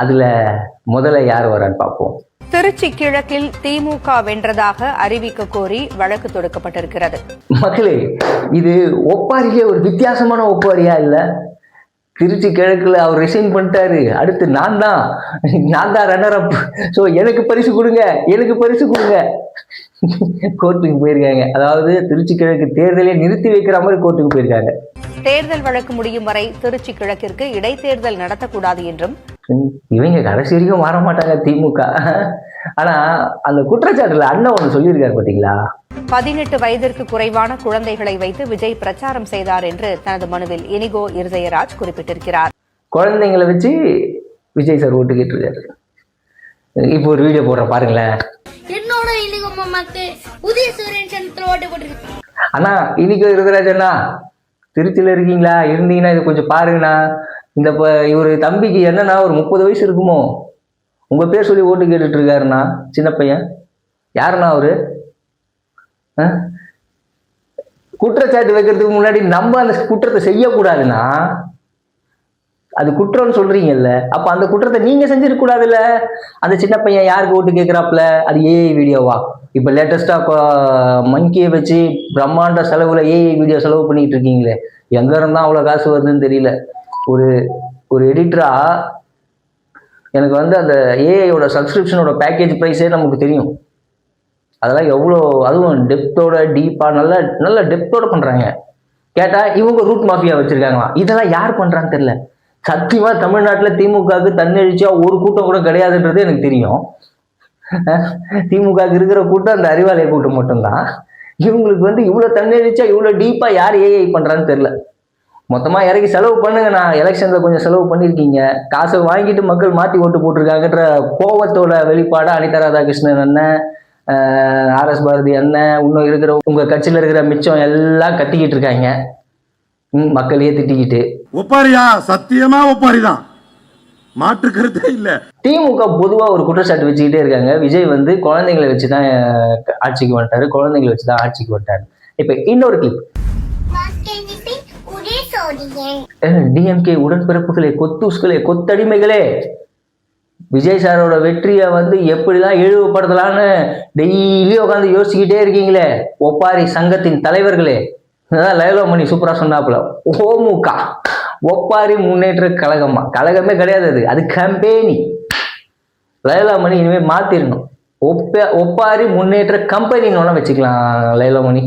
அதுல முதல்ல யார் வரான்னு பார்ப்போம். திருச்சி கிழக்கில் திமுக வென்றதாக அறிவிக்க கோரி வழக்கு தொடுக்கப்பட்டிருக்கிறது. மக்களே, இது ஒப்பாரியே ஒரு வித்தியாசமான ஒப்பாரியா இல்ல? திருச்சி கிழக்குல அவர் ரிசைன் பண்ணிட்டாரு, அடுத்து நான் தான் ரன்னர் அப், ஸோ எனக்கு பரிசு கொடுங்க, எனக்கு பரிசு கொடுங்க. கோர்ட்டுக்கு போயிருக்காங்க. அதாவது திருச்சி கிழக்கு தேர்தலே நிறுத்தி வைக்கிற மாதிரி கோர்ட்டுக்கு போயிருக்காங்க. தேர்தல் வழக்கு முடியும் வரை திருச்சி கிழக்கிற்கு இடைத்தேர்தல் நடத்தக்கூடாது என்றும் இவங்க கடைசி வரைக்கும் மாற மாட்டாங்க திமுக. ஆனா அந்த குற்றச்சாட்டுல அண்ணன் ஒண்ணு சொல்லியிருக்காரு பாத்தீங்களா? 18 வயதிற்கு குறைவான குழந்தைகளை வைத்து விஜய் பிரச்சாரம் செய்தார் என்று தனது மனுவில் இனிகோ இருதயராஜ் குறிப்பிட்டிருக்கிறார். குழந்தைங்களை வச்சு விஜய் சார் ஓட்டு கேட்டிருக்காரு. இப்போ ஒரு வீடியோ போடுற பாருங்களேன். என்னோட இனிகோ மாமாக்கு உதய சூரியன் சந்திர ஓட்டு போட்டுருக்கு. அண்ணா, இனிகோ இருதயராஜ் அண்ணா, திருச்சியில இருக்கீங்களா? இருந்தீங்கன்னா இது கொஞ்சம் பாருங்கண்ணா. இந்த இவரு தம்பிக்கு என்னன்னா ஒரு 30 வயசு இருக்குமோ, உங்க பேர் சொல்லி ஓட்டு கேட்டுட்டு இருக்காருண்ணா. சின்ன பையன் யாருண்ணா அவரு? குற்றச்சாட்டு வைக்கிறதுக்கு முன்னாடி நம்ம அந்த குற்றத்தை செய்யக்கூடாதுன்னா, அது குற்றம்னு சொல்றீங்கல்ல, அப்ப அந்த குற்றத்தை நீங்க செஞ்சிருக்க கூடாதுல்ல. அந்த சின்ன பையன் யாருக்கு ஓட்டு கேட்கிறாப்புல? அது ஏஐ வீடியோவா? இப்ப லேட்டஸ்டா மங்கியை வச்சு பிரம்மாண்ட செலவுல ஏஐ வீடியோ செலவு பண்ணிட்டு இருக்கீங்களே, எங்க இருந்தா அவ்வளவு காசு வருதுன்னு தெரியல. ஒரு எடிட்டரா எனக்கு வந்து அந்த ஏஐயோட சப்ஸ்கிரிப்ஷனோட பேக்கேஜ் ப்ரைஸே நமக்கு தெரியும். அதெல்லாம் எவ்வளோ, அதுவும் டெப்த்தோட டீப்பா நல்ல டெப்த்தோட பண்றாங்க. கேட்டா இவங்க ரூட் மாஃபியா வச்சிருக்காங்களா? இதெல்லாம் யார் பண்றான்னு தெரியல. சத்தியமா தமிழ்நாட்டுல திமுகவுக்கு தன்னெழுச்சியா ஒரு கூட்டம் கூட கிடையாதுன்றது எனக்கு தெரியும். திமுகவுக்கு இருக்கிற கூட்டம் அந்த அறிவாலய கூட்டம் மட்டும்தான். இவங்களுக்கு வந்து இவ்வளவு தன்னெழுச்சியா இவ்வளவு டீப்பா யார் ஏஐ பண்றான்னு தெரியல. மொத்தமா இறக்கி செலவு பண்ணுங்க. நான் எலெக்ஷன்ல கொஞ்சம் செலவு பண்ணிருக்கீங்க, காசை வாங்கிட்டு மக்கள் மாத்தி ஓட்டு போட்டிருக்காங்கன்ற கோபத்தோட வெளிப்பாடு அனிதா ராதாகிருஷ்ணன் அண்ணன், ஆர்எஸ் பாரதி அண்ணன், இன்னும் இருக்கிற உங்க கட்சியில இருக்கிற மிச்சம் எல்லாம் கத்திக்கிட்டு இருக்காங்க, மக்களையே திட்டிக்கிட்டு. ஒப்பாரியா? சத்தியமா ஒப்பாரிதான், மாற்று கருத்தே இல்ல. திமுக பொதுவா ஒரு குற்றச்சாட்டு வச்சுக்கிட்டே இருக்காங்க, விஜய் வந்து குழந்தைங்களை வச்சுதான் ஆட்சிக்கு வந்துட்டாரு, குழந்தைங்களை வச்சுதான் ஆட்சிக்கு வந்துட்டாரு. இப்ப இன்னொரு கிளிப். டிஎம்கே உடன்பிறப்புகளே, கொத்தூஸ்களே, கொத்தடிமைகளே, விஜய் சாரோட வெற்றியை வந்து எப்படிலாம் இழிவுபடுத்தலான்னு டெய்லி உட்காந்து யோசிச்சுக்கிட்டே இருக்கீங்களே ஒப்பாரி சங்கத்தின் தலைவர்களே. லைலோமணி சூப்பரா சொன்னாப்புல, ஓமுக ஒப்பாரி முன்னேற்ற கழகமா? கழகமே கிடையாது, அது கம்பெனி. லைலோமணி இனிமே மாத்திரணும், ஒப்பாரி முன்னேற்ற கம்பெனின்னு ஒண்ணு வச்சுக்கலாம் லைலோமணி.